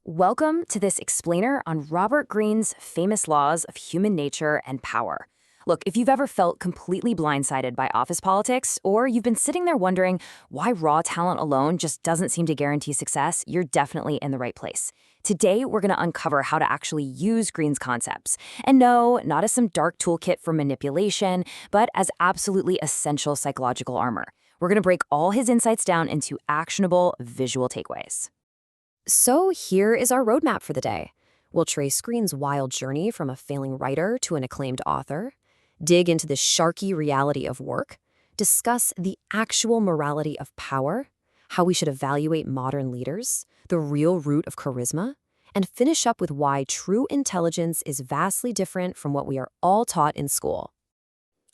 Welcome to this explainer on Robert Greene's famous laws of human nature and power. Look, if you've ever felt completely blindsided by office politics, or you've been sitting there wondering why raw talent alone just doesn't seem to guarantee success, you're definitely in the right place. Today, we're going to uncover how to actually use Greene's concepts. And no, not as some dark toolkit for manipulation, but as absolutely essential psychological armor. We're going to break all his insights down into actionable visual takeaways. So here is our roadmap for the day. We'll trace Greene's wild journey from a failing writer to an acclaimed author, dig into the sharky reality of work, discuss the actual morality of power, how we should evaluate modern leaders, the real root of charisma, and finish up with why true intelligence is vastly different from what we are all taught in school.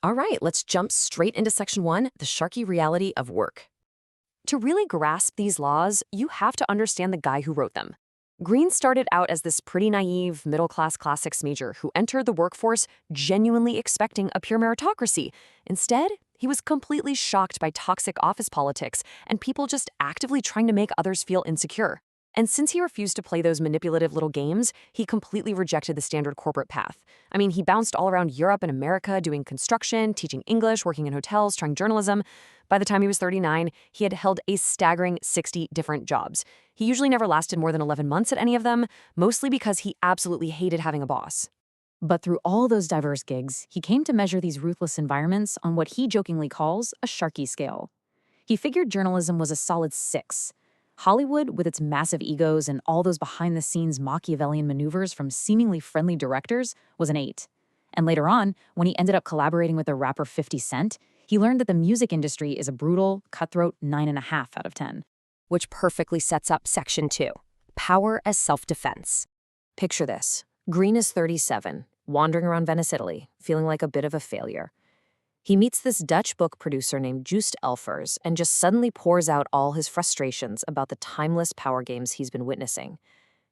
All right, let's jump straight into section 1, the sharky reality of work. To really grasp these laws, you have to understand the guy who wrote them. Greene started out as this pretty naive, middle-class classics major who entered the workforce genuinely expecting a pure meritocracy. Instead, he was completely shocked by toxic office politics and people just actively trying to make others feel insecure. And since he refused to play those manipulative little games, he completely rejected the standard corporate path. I mean, he bounced all around Europe and America doing construction, teaching English, working in hotels, trying journalism. By the time he was 39, he had held a staggering 60 different jobs. He usually never lasted more than 11 months at any of them, mostly because he absolutely hated having a boss. But through all those diverse gigs, he came to measure these ruthless environments on what he jokingly calls a sharky scale. He figured journalism was a solid 6. Hollywood, with its massive egos and all those behind-the-scenes Machiavellian maneuvers from seemingly friendly directors, was an 8. And later on, when he ended up collaborating with the rapper 50 Cent, he learned that the music industry is a brutal, cutthroat 9.5 out of 10. Which perfectly sets up section 2, power as self-defense. Picture this. Greene is 37, wandering around Venice, Italy, feeling like a bit of a failure. He meets this Dutch book producer named Joost Elfers and just suddenly pours out all his frustrations about the timeless power games he's been witnessing.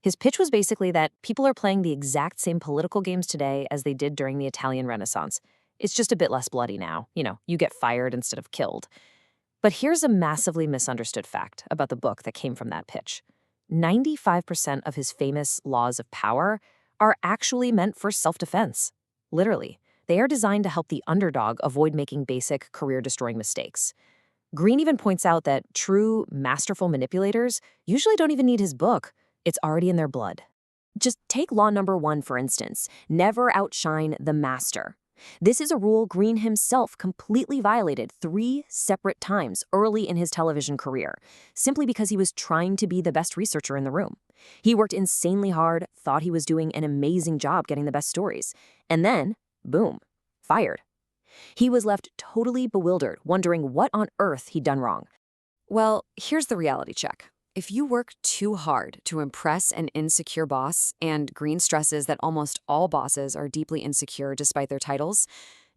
His pitch was basically that people are playing the exact same political games today as they did during the Italian Renaissance. It's just a bit less bloody now. You get fired instead of killed. But here's a massively misunderstood fact about the book that came from that pitch. 95% of his famous laws of power are actually meant for self-defense. Literally. They are designed to help the underdog avoid making basic career-destroying mistakes. Greene even points out that true, masterful manipulators usually don't even need his book. It's already in their blood. Just take law number 1, for instance. Never outshine the master. This is a rule Greene himself completely violated 3 separate times early in his television career, simply because he was trying to be the best researcher in the room. He worked insanely hard, thought he was doing an amazing job getting the best stories, and then boom, fired. He was left totally bewildered, wondering what on earth he'd done wrong. Well, here's the reality check. If you work too hard to impress an insecure boss, and Greene stresses that almost all bosses are deeply insecure despite their titles,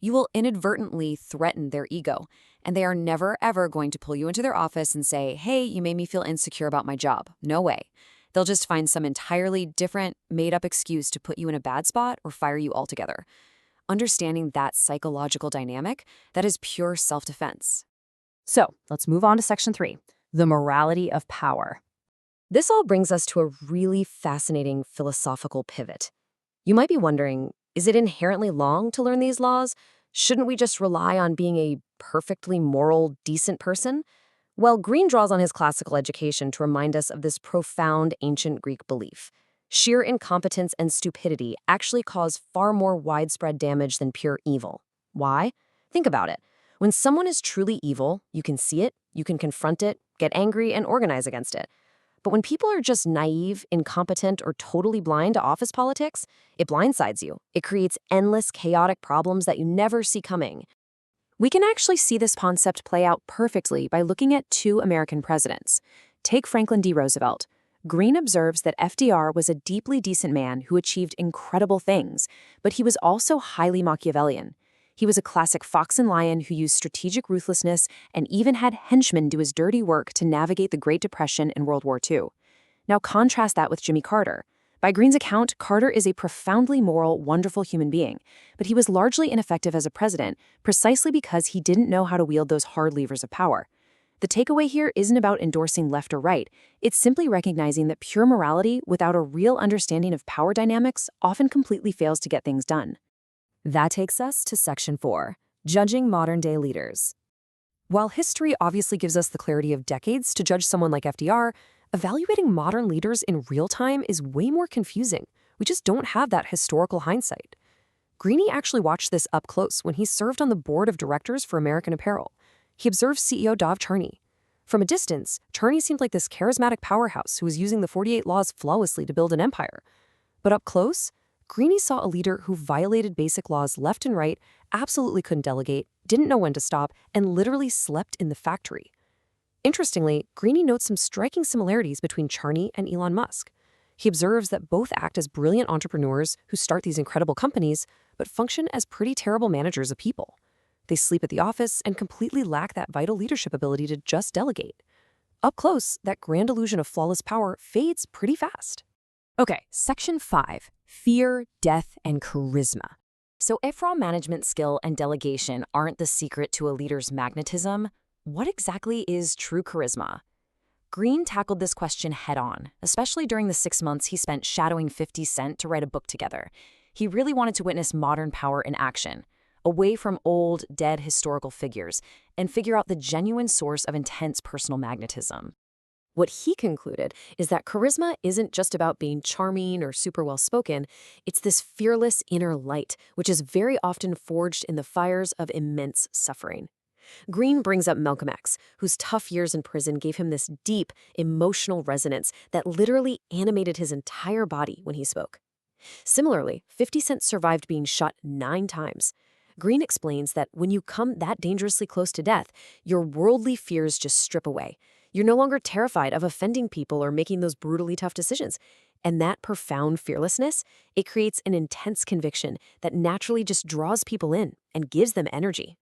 you will inadvertently threaten their ego, and they are never ever going to pull you into their office and say, "Hey, you made me feel insecure about my job." No way. They'll just find some entirely different, made-up excuse to put you in a bad spot or fire you altogether. Understanding that psychological dynamic, that is pure self-defense. So let's move on to section 3, the morality of power. This all brings us to a really fascinating philosophical pivot. You might be wondering, is it inherently wrong to learn these laws? Shouldn't we just rely on being a perfectly moral, decent person? Well, Greene draws on his classical education to remind us of this profound ancient Greek belief. Sheer incompetence and stupidity actually cause far more widespread damage than pure evil. Why? Think about it. When someone is truly evil, you can see it, you can confront it, get angry, and organize against it. But when people are just naive, incompetent, or totally blind to office politics, it blindsides you. It creates endless, chaotic problems that you never see coming. We can actually see this concept play out perfectly by looking at 2 American presidents. Take Franklin D. Roosevelt. Greene observes that FDR was a deeply decent man who achieved incredible things, but he was also highly Machiavellian. He was a classic fox and lion who used strategic ruthlessness and even had henchmen do his dirty work to navigate the Great Depression and World War II. Now contrast that with Jimmy Carter. By Greene's account, Carter is a profoundly moral, wonderful human being, but he was largely ineffective as a president precisely because he didn't know how to wield those hard levers of power. The takeaway here isn't about endorsing left or right. It's simply recognizing that pure morality without a real understanding of power dynamics often completely fails to get things done. That takes us to Section 4, Judging Modern-Day Leaders. While history obviously gives us the clarity of decades to judge someone like FDR, evaluating modern leaders in real time is way more confusing. We just don't have that historical hindsight. Greene actually watched this up close when he served on the board of directors for American Apparel. He observed CEO Charney. From a distance, Charney seemed like this charismatic powerhouse who was using the 48 laws flawlessly to build an empire. But up close, Greene saw a leader who violated basic laws left and right, absolutely couldn't delegate, didn't know when to stop, and literally slept in the factory. Interestingly, Greene notes some striking similarities between Charney and Elon Musk. He observes that both act as brilliant entrepreneurs who start these incredible companies, but function as pretty terrible managers of people. They sleep at the office and completely lack that vital leadership ability to just delegate. Up close, that grand illusion of flawless power fades pretty fast. Okay, Section 5, Fear, Death, and Charisma. So if raw management skill and delegation aren't the secret to a leader's magnetism, what exactly is true charisma? Greene tackled this question head-on, especially during the 6 months he spent shadowing 50 Cent to write a book together. He really wanted to witness modern power in action, away from old, dead historical figures, and figure out the genuine source of intense personal magnetism. What he concluded is that charisma isn't just about being charming or super well-spoken, it's this fearless inner light, which is very often forged in the fires of immense suffering. Greene brings up Malcolm X, whose tough years in prison gave him this deep, emotional resonance that literally animated his entire body when he spoke. Similarly, 50 Cent survived being shot 9 times. Greene explains that when you come that dangerously close to death, your worldly fears just strip away. You're no longer terrified of offending people or making those brutally tough decisions. And that profound fearlessness, it creates an intense conviction that naturally just draws people in and gives them energy.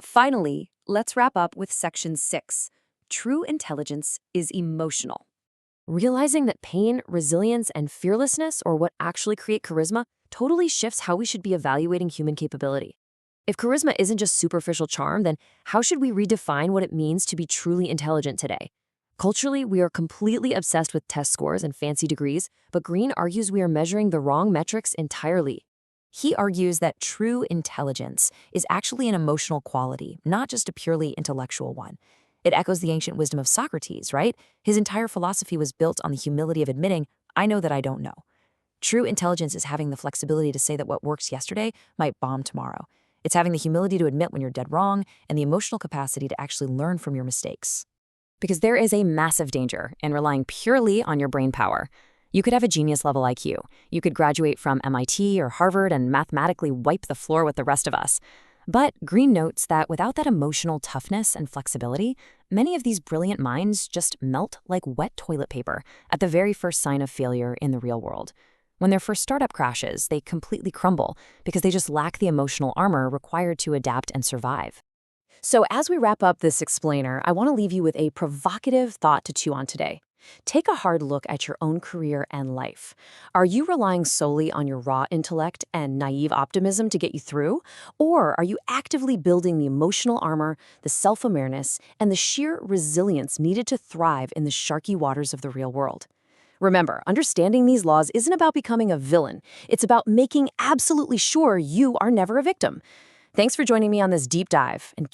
Finally, let's wrap up with Section 6. True intelligence is emotional. Realizing that pain, resilience, and fearlessness are what actually create charisma totally shifts how we should be evaluating human capability. If charisma isn't just superficial charm, then how should we redefine what it means to be truly intelligent today? Culturally, we are completely obsessed with test scores and fancy degrees, but Greene argues we are measuring the wrong metrics entirely. He argues that true intelligence is actually an emotional quality, not just a purely intellectual one. It echoes the ancient wisdom of Socrates, right? His entire philosophy was built on the humility of admitting, I know that I don't know. True intelligence is having the flexibility to say that what works yesterday might bomb tomorrow. It's having the humility to admit when you're dead wrong and the emotional capacity to actually learn from your mistakes. Because there is a massive danger in relying purely on your brain power. You could have a genius-level IQ. You could graduate from MIT or Harvard and mathematically wipe the floor with the rest of us. But Greene notes that without that emotional toughness and flexibility, many of these brilliant minds just melt like wet toilet paper at the very first sign of failure in the real world. When their first startup crashes, they completely crumble because they just lack the emotional armor required to adapt and survive. So as we wrap up this explainer, I want to leave you with a provocative thought to chew on today. Take a hard look at your own career and life. Are you relying solely on your raw intellect and naive optimism to get you through? Or are you actively building the emotional armor, the self-awareness, and the sheer resilience needed to thrive in the sharky waters of the real world? Remember, understanding these laws isn't about becoming a villain. It's about making absolutely sure you are never a victim. Thanks for joining me on this deep dive, and